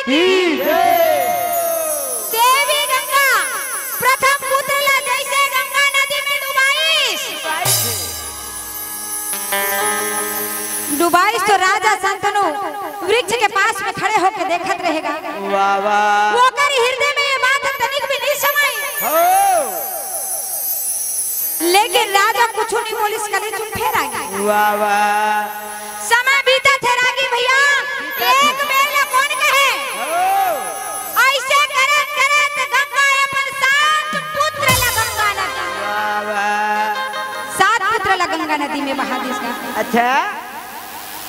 की देवी गंगा प्रथम पुत्र ला जैसे गंगा नदी में डुबाइश तो राजा संतनु वृक्ष के पास में खड़े होकर देखत रहेगा। वाह वाह वो कर हृदय में ये बात तनिक भी नहीं समाई। लेकिन राजा कुछ नहीं बोली, कले चुप फेर आ गई। वाह वाह समय बीता थे रागी भैया, एक बेर कौन कहे ऐसे करत करत गंगा अपन 7 पुत्र ला गंगा नदी। वाह वाह 7 पुत्र ला गंगा नदी में बहा दी। अच्छा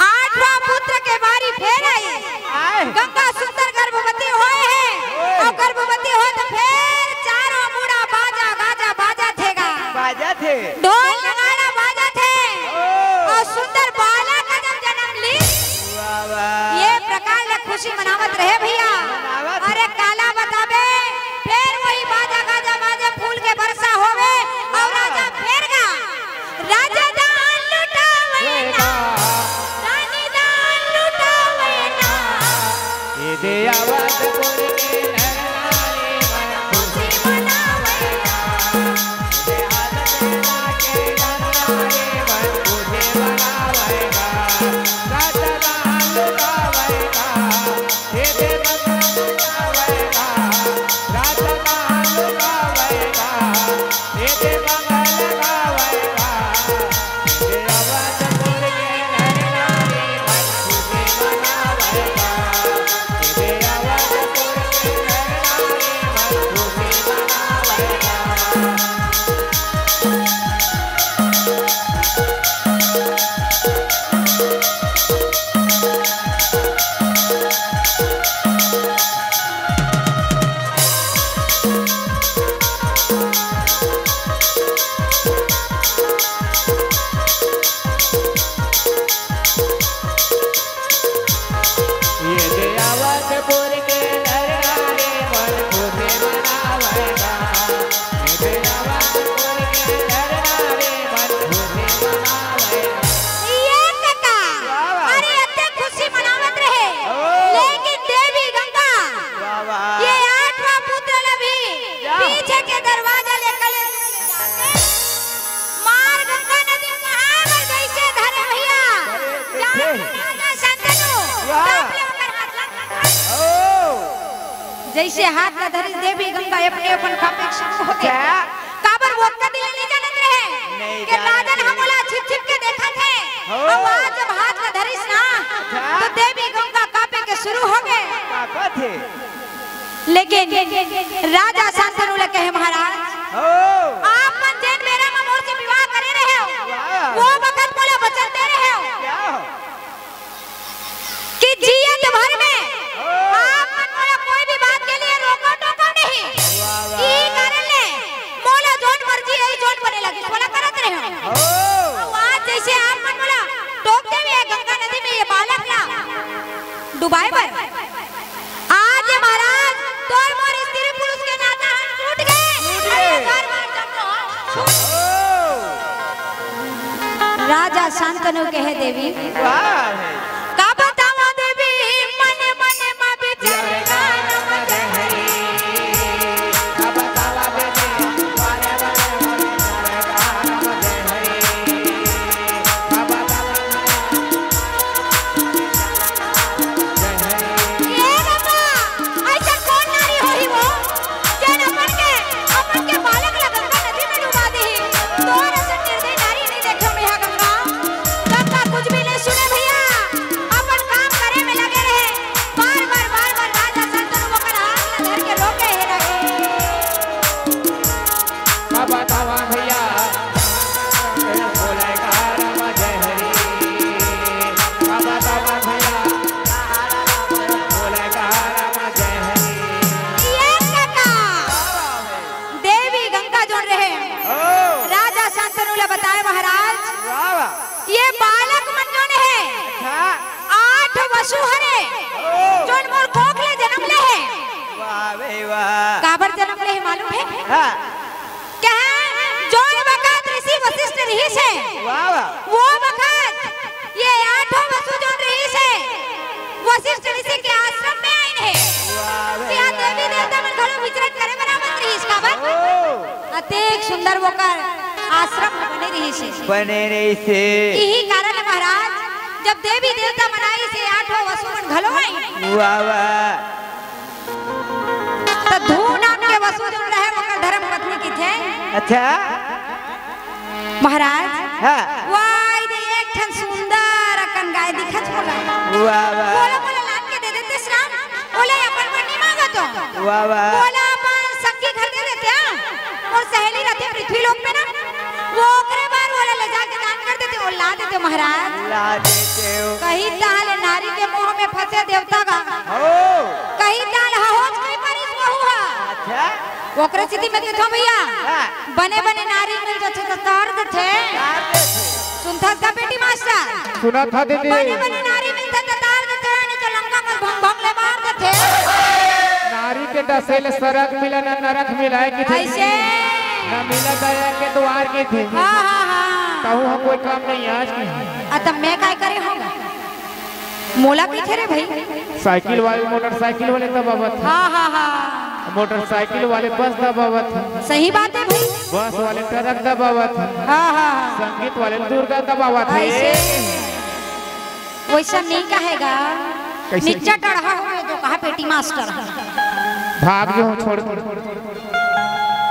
8वां पुत्र के बारी फेर आई। गंगा सुंदर गर्भवती होए है और गर्भवती हो तो फिर चारों बूढ़ा बाजा गाजा बाजा थेगा, बाजा थे ढोल नगाड़ा बाजा थे और सुंदर बालक का जब जन्म ली। वाह वाह ये प्रकार ले खुशी मनावत रहे भैया। अरे काला बताबे फिर वही बाजा गाजा बाजा फूल के बरसा होवे और राजा फेर गा राजा दान लुटावे ना रानी दान लुटावे ना। ये दे आवाज बोल के नर नारी मन खुशी मनावे दे हाथ देना के नर नारी मन खुशी मनावेगा। राजा दान लुटावेगा ये दे मंगल लुटावेगा। राजा दान लुटावेगा ये दे मंगल गावेगा। ये आवाज बोल के नर नारी मन खुशी मनावेगा। ये आवाज बोल के नर नारी मन खुशी मनावेगा। ये दे आवाज बोल के नर नारी मन खुशी मनावेगा। ये दे आवाज बोल के नर नारी मन खुशी मनावेगा। ये काका अरे इतने खुशी मनावत रहे लेकिन देवी गंगा वाह वाह ये 8वां पुत्र लभी पीछे के दरवाजा लेकर मार गंगा नदी में आवर जैसे धरे भैया राजा संतनु तब लेकर जैसे हाथ न धरी देवी गंगा अपने अपन कापे शुरू हो गया। काबर वो कदी नहीं जानत रहे कि राजन हमला छिप छिप के देखा थे और आज जब हाथ न धरिस ना तो देवी गंगा कापे के शुरू हो गए। काका थे लेकिन राजा शांतनु ले कहे महाराज आप मन जैन मेरा मोर से विवाह करे रहे हो वो वक्त बोले वचन दे रहे हो क्या हो कि जियत भर में आप मन मोला कोई भी बात के लिए रोको टोको नहीं। ई कारण ले मोला जोन मर्जी है जोन बने लगी बोला करत रहे हो। आज जैसे आप मन मोला टोक देवे गंगा नदी में ये बालक ना डुबाए पर आज महाराज तोर मोर स्त्री पुरुष के नाता टूट गए। अरे बार राजा शांतनु कहे देवी वाह का बतावा देवी मन मन मा विचारेगा नम हरी अब बतावा बेटे वारे वारे वारे राम जय हरी अब बतावा जय हरी। ये गंगा ऐसा कौन नारी होई वो जन अपन के बालक ला गंगा नदी में डुबा दे। तोर ऐसा निर्दयी नारी नहीं देखो मैं यहाँ गंगा गंगा कुछ भी नहीं सुने भैया अपन काम करे में लगे रहे। बार बार राजा संतनु वकर हाथ ला धर के रोके है रहे। अब बतावा भैया बोलेगा राम जय हरी अब बतावा भैया बोलेगा राम जय हरी। ये काका देवी गंगा जोड़ रहे राजा शांतनु ले बताए महाराज वाह ये बालक मन जोन है 8 वसु हरे जोन मोर कोख ले जन्म ले है। वाह भाई वाह काबर जन्म ले है मालूम है हाँ क्या जोन वक्त ऋषि वशिष्ठ रही से वाह वाह वो वक्त ये 8 वसु जोन रही से वशिष्ठ ऋषि के आश्रम में आए हैं। विचरण करे बराबर रही इसका बात अतेक सुंदर वो कर आश्रम बने रही से बने रही से यही कारण है महाराज जब देवी देवता मनाई से आठों वसुमन घलो आई वाह वाह तो धू नाम के वसु जो रहे वो धर्म पत्नी की थे अच्छा महाराज हाँ वाई दे एक ठन सुंदर अकन गाय दिखत होला वाह वाह बोला बोला लान के दे देते श्राम बोले अपन पर नहीं मांगा तो वाह वाह बोला अपन सखी घर दे देते और सहेली रहते पृथ्वी लोक में ना वो ओकरे बार बोला ले जाके दान कर देते और ला देते महाराज ला देते हो कहीं ताले नारी के मोह में फंसे देवता का हो कहीं ताल होश कहीं परिस बहु है अच्छा ओकरे स्थिति में देखो भैया हाँ बने बने नारी मिल जाते तो तार देते सुनता का बेटी मास्टर सुना था दीदी बने बने नारी मिलते तो तार देते नहीं तो लंका में भंग भंग ले मार देते नारी के डसेल सरक मिला ना नरक मिला है कि ऐसे ना मिला दया के द्वार की थी हाँ हाँ हाँ कहूँ हम कोई काम नहीं आज की तब मैं काय करे होगा मोला पीछे रे भाई साइकिल वाले मोटरसाइकिल वाले दबावत हाँ हाँ हाँ मोटरसाइकिल वाले बस दबावत सही बात है भाई बस वाले ट्रक दबावत हाँ हाँ संगीत वाले दुर्गा दबावत ऐसे वैसा नहीं कहेगा कैसे? नीचा टढ़ा हुआ जो कहा बेटी मास्टर भाग जो छोड़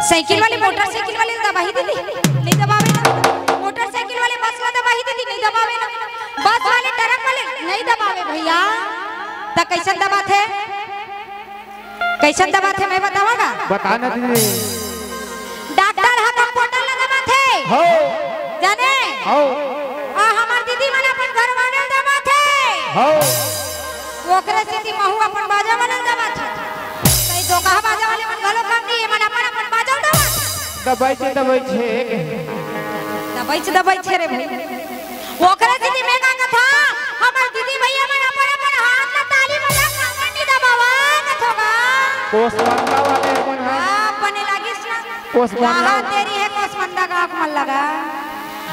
साइकिल वाले मोटरसाइकिल वाले दबाही दीदी नहीं दबावे ना मोटरसाइकिल वाले बस वाले दबाही दीदी नहीं दबावे ना बस वाले ट्रक वाले नहीं दबावे भैया तो कैसन दबाते कैसन दबाते मैं बताऊंगा बताना दीदी डॉक्टर हा कंपाउंडर ला दबाते हो जाने हो आ हमार दीदी मन अपन घर वाले दबाते हो ओकरे स्थिति महू अपन बाजा वाले दबाते कई दो कहा बाजा वाले मन घलो काम नहीं मन अपन अपन बाजा दबा दबाई छे दबाई छे रे भाई ओकरे स्थिति में का कथा हमार दीदी भैया मन अपन अपन हाथ में ताली बजा कामन नहीं दबावा कथोगा कोसमंदा वाले मन है बने लागिस ना कोसमंदा हां तेरी है कोसमंदा का आंख मन लगा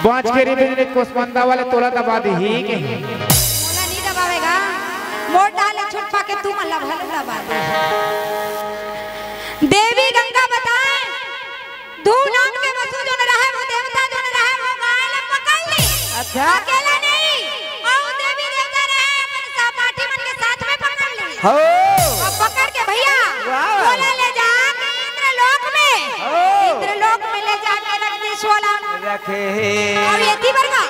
बांच के रे कोसमंदा वाले तोला दबा दी ही के मोला नहीं दबावेगा मोट डाले छुपा के तू मन भले दबा दे देवी गंगा बताए दू नाम के वसु जो न रहे वो देवता जो न रहे वो गाय ले पकड़ ली अच्छा अकेला नहीं और देवी देवता रहे अपन सहपाठी मन के साथ में पकड़ ली हो अब पकड़ के भैया वाह। बोला ले जा के इंद्रलोक में हो। इंद्रलोक में ले जाके रख दी सोला रखे और यति वर्गा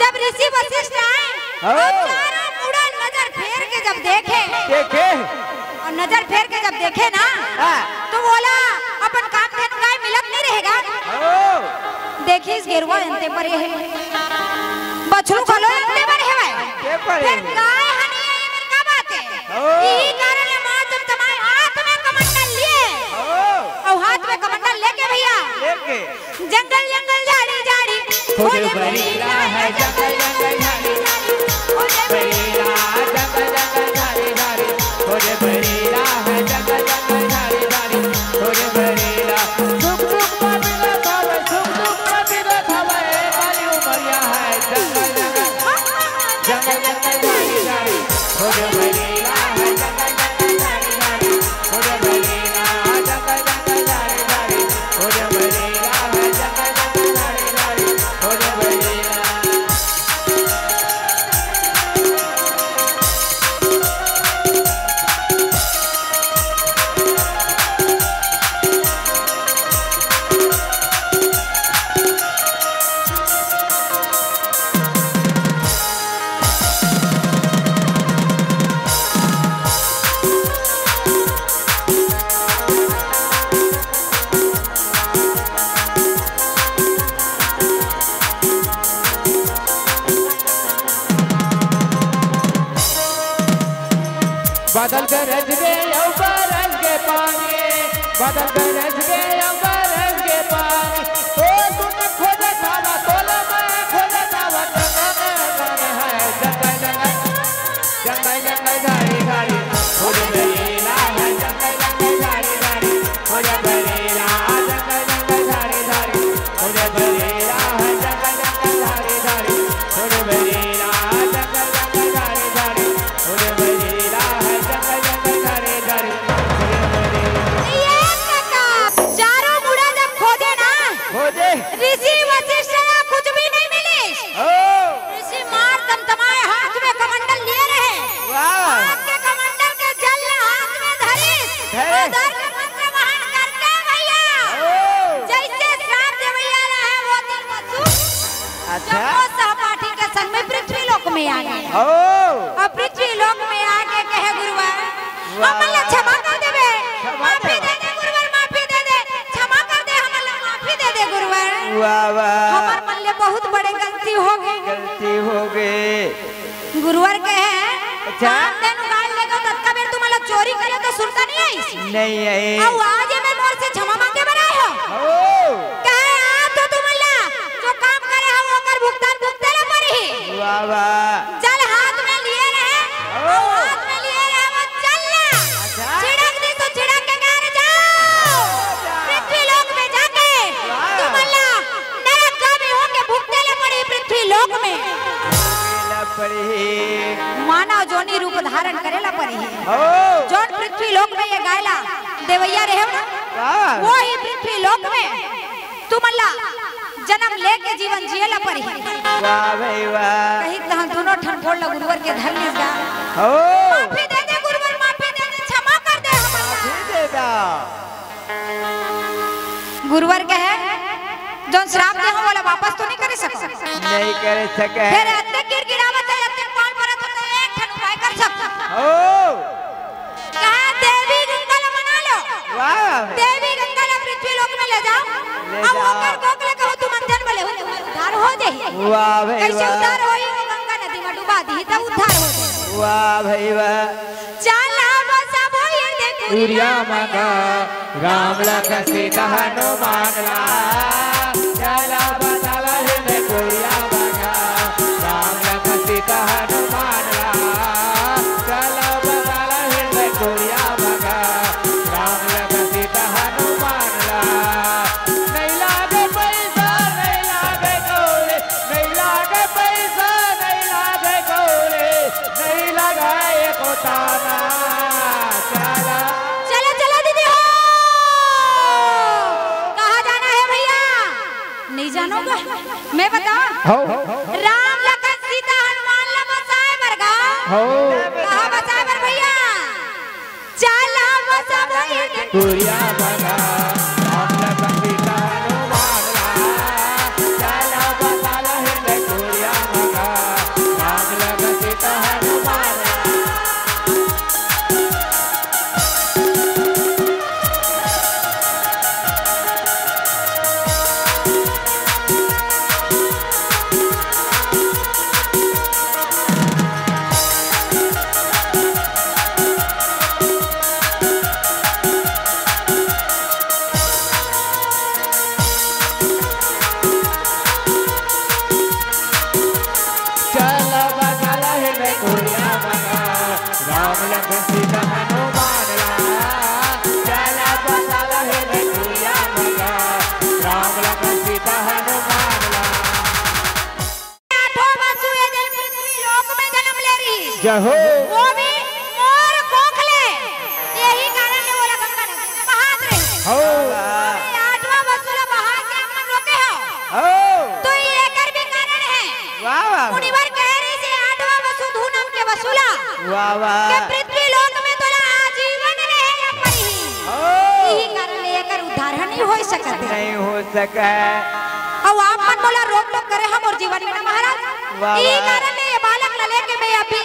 जब ऋषि वशिष्ठ आए हो। और चारों मुड़ा नजर फेर के जब देखे देखे और नजर फेर के जब देखे ना हाँ तो बोला अपन काम धन गाय मिलत नहीं रहेगा हो देखिए इस गेरुआ अंते पर ये है बछरू खलो अंते पर है के पर फिर गाय हनी है ये का बात है हो। यही कारण है मां जब तुम्हारे हाथ में कमंडल लिए हो और हाथ में कमंडल लेके भैया लेके जंगल जंगल झाड़ी झाड़ी खुद बरीला है जंगल जंगल झाड़ी बरीला जंगल जंगल झाड़ी झाड़ी खुद बरीला है जंगल जंगल झाड़ी झाड़ी खुद बरीला सुख सुख मदिरा थावे सुख सुख मदिरा थावे मारी उमरिया है जंगल जंगल जंगल जंगल झाड़ी झाड़ी खुद बरीला है जंगल जंगल झाड़ी झाड़ी खुद बरीला जंगल जंगल झाड़ी झाड़ी खुद बरीला है जंगल जंगल झाड़ी झाड़ी खुद बरीला बादल गरज गए बरस के पानी बादल गरज गए बरस के पानी ओ तुम खोज खावा तोला मैं खोज खावा जंगल है जंगल जंगल जंगल जंगल झाड़ी झाड़ी खोज बरीला है जंगल जंगल झाड़ी झाड़ी खोज बरीला जंगल जंगल झाड़ी झाड़ी खोज बरीला है जंगल जंगल झाड़ी झाड़ी खोज बरीला जंगल जंगल झाड़ी झाड़ी खोज बरीला है जंगल जंगल झाड़ी झाड़ी खोज बरीला हमला क्षमा कर देबे, माफी दे दे गुरुवर, माफी दे दे, क्षमा कर दे हमला, माफी दे दे गुरुवर। वाह वाह हमार मन ले बहुत बड़े गलती हो गई, गलती हो गई। गुरुवर के है अच्छा तेनु गाल लेगा तत्का बेर तुम्हारा चोरी करे तो सुनता नहीं आई नहीं आई। अब आज मैं मोर से क्षमा मांगे बनाए हो ओ कहे आ तो तुम्हारा जो काम करे हो ओकर भुगतान भुगते ला पड़ी। वाह वाह चल हाथ में लिए रहे, हाथ में लिए रहे वो चल ना छिड़क दी तो छिड़क के घर जाओ, पृथ्वी लोक में जाके तुम्हारा नरक का भी होके भुगते ला पड़ी पृथ्वी लोक में मानव जोनी रूप धारण करेला पड़ी है। जोन पृथ्वी लोक में ये गायला देवैया रहे ना वो ही पृथ्वी लोक में तुमला जन्म लेके जीवन जियला पड़ी है। वाह भाई वाह कहीं तो हम दोनों ठन फोड़ ला गुरुवर के धर ले जा। माफी दे दे गुरुवर, माफी दे दे, क्षमा कर दे हमला, दे दा। गुरुवर के है जोन श्राप दे हम वाला वापस तो नहीं करे सको, नहीं करे सके। फिर अत्ते गिड़गिड़ावत है, अत्ते कौन परत होता है, एक ठन उपाय कर सकता। कहा देवी गंगा ला मना लो, वाह देवी गंगा ला पृथ्वी लोक में ले जाओ, अब ओकर गोकले कहो तुम अंजन वाले हो, उद्धार हो जाई। वाह भाई कैसे वाह उद्धार होई, गंगा नदी में डुबा दी तब उद्धार हो जाई। वाह भाई वाह चला बसा बोए देखो सूर्या मगा राम लखन सीता हनुमान ला चला बताला है सूर्या मगा राम लखन सीता हनुमान ला चला बताला है सूर्या मगा राम लखन सीता हनुमान ला नहीं लागे पैसा नहीं लागे कौड़े, नहीं लागे पैसा नहीं लागे कौड़े, नहीं लगाए को ताना चला चलो चलो दीदी हो, कहाँ जाना है भैया? नहीं जानोगा? मैं बताऊं? राम लखन सीता हनुमान ला बसाए बरगा, कहाँ बसाए बर भैया? चला बसा बोए देखो सूर्या मगा राम लखन सीता हनुमान ला चला बताला है सूर्या मगा राम लखन सीता हनुमान ला चला बताला है सूर्या मगा राम लखन सीता हनुमान ला चला बताला है सूर्या मगा राम लखन सीता हनुमान ला आठों वसु ये जल पृथ्वी लोक में जन्म ले रही, जहो वो भी मोर कोखले, यही कारण है बोला गंगा नदी में बहात रही। हो ये आठवां वसु ला बहा के अपन रोके हो, तो ये कर भी कारण है। वाह वाह मुनिवर कह रही से आठवां वसु धूनम के वसुला वाह के वाह पृथ्वी लोक में तोला आजीवन रहे पड़ी, यही कारण लेकर उद्धार नहीं हो सकते। नहीं हो सके। अब आप मन बोला रोक टोक करे हम और जीवन में ना महाराज, वाह यही वाह। कारण ले ये बालक ला लेके मैं अभी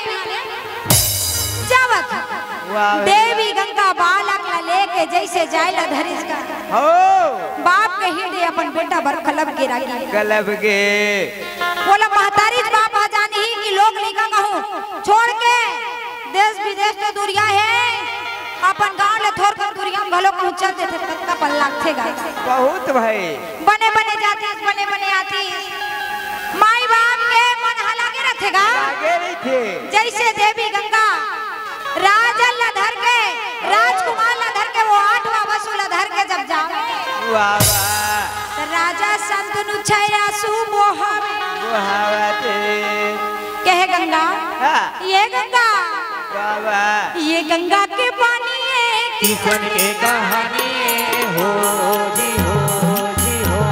जावत वाह देवी गंगा बालक ला लेके जैसे जायला धरिस का बाप के हृदय अपन बेटा बर खलब गिरा गया। गलब गे बोला महतारी बाप जानी ही कि लोग लिखा कहूँ छोड़ के देश विदेश तो दुनिया है, अपन गांव ले थोर कर दुनिया में भलो कहूँ चल देते तत्का पल्ला थे गा बहुत भाई बने बने जाती बने बने आती, माई बाप के मन हलागे रखेगा। आगे नहीं थे जैसे देवी गंगा राजन ला धर के राजकुमार ला धर के वो आठवां वसु ला धर के जब जाओ वाह वाह राजा संतनु छाया सुमोहावे बुहावते कहे गंगा हाँ। ये गंगा वाह वाह ये गंगा के पानी है किशन के कहानी हो जी हो जी हो,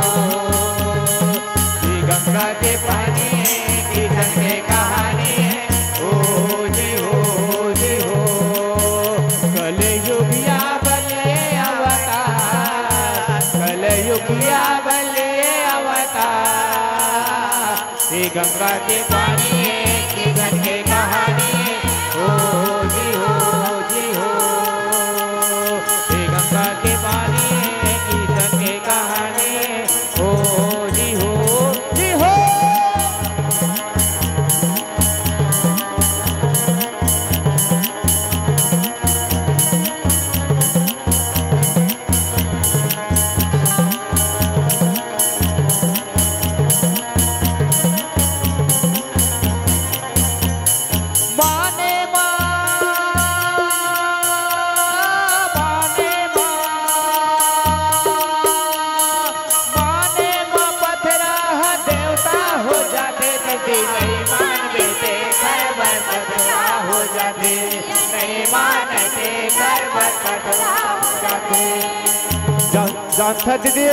ये गंगा के पानी किशन के कहानी हो जी हो जी हो, कलयुगिया बले अवतार, कलयुगिया बले अवतार, ये गंगा के पानी किशन के कहानी हो जी हो जी हो। हो जाते, नहीं मानते घर पर कटरा हो जाते। जानता दीदी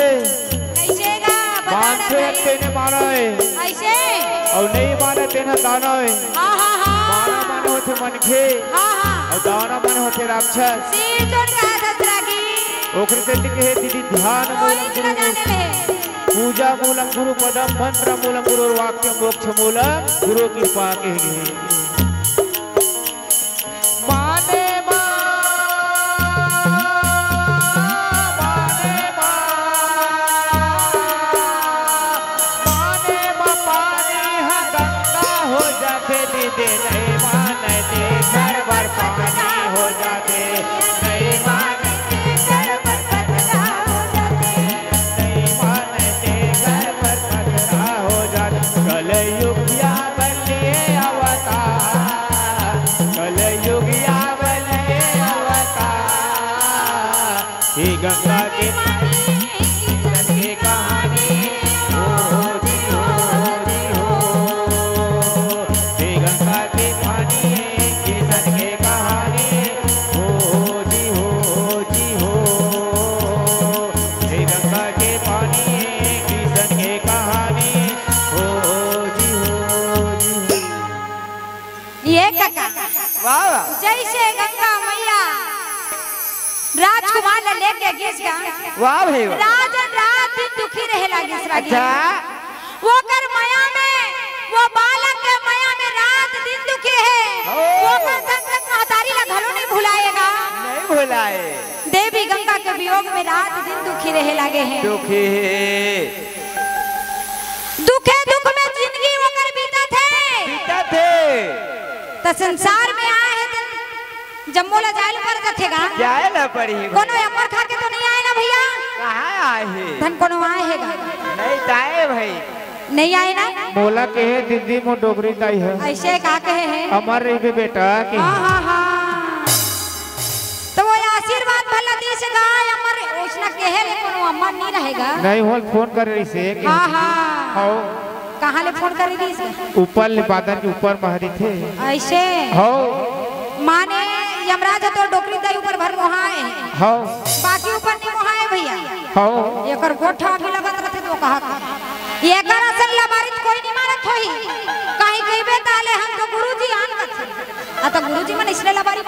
कैसे गा मानते तेने माना है ऐसे और नहीं माने तेने दाना है। हाँ हाँ हाँ माना मन होते मनखे हाँ हाँ और दाना मन होते राक्षस। सिर तोड़ का दसरागी ओखरे से लिखे है दीदी ध्यान मूलम कोई न जाने ले पूजा मूलम गुरु पदम मंत्र मूलम गुरु वाक्य मोक्ष मूलम गुरु कृपा के माने दीदी नहीं मानते घर पर पानी हो जाते, नहीं मानते घर पर कचरा हो जाते, नहीं मानते घर पर कचरा हो जाते। कलयुगिया बलिए अवतार, कलयुगिया बलिए अवतार। ही गंगा की कहानी जैसे गंगा मैया राजकुमार ने लेके गीस गा वाह भाई राजन रात दिन दुखी रहे लगी। अच्छा वो कर माया में वो बालक के माया में रात दिन दुखी है। वो कर संकट महतारी ला घलो नहीं भुलाएगा, नहीं भुलाए। देवी गंगा के वियोग में रात दिन दुखी रहे लगे हैं। दुखी दुखे दुख में जिंदगी वो कर बीता थे तो संसार में आए हैं जम्मू ला जाए पर जथेगा जाए ना पड़ी कोनो अमर खा के तो नहीं आए ना भैया। कहाँ आए हैं धन कोनो आए हैगा नहीं ताए भाई नहीं आए ना बोला के है दीदी मो डोगरी ताई है ऐसे का कहे हैं अमर रही भी बेटा के हाँ हाँ हाँ तो वो आशीर्वाद भला दी से गाय अमर उसना कहे ले कोनो अमर नहीं रहेगा। नहीं हो फोन कर रही से हाँ हाँ कहाँ ले फोन कर रही से ऊपर बादल के ऊपर महरी थे ऐसे हो माने यमराज तो डोकरी दाई ऊपर भर मोहाए हो बाकी ऊपर नहीं मोहाए भैया। हो एकर गोठा भी लगत रहते तो कहा एकर असल लबारित कोई नहीं मानत होई कहीं कहबे ताले हम तो गुरुजी आन कथे आ तो गुरुजी मन इसले लबारी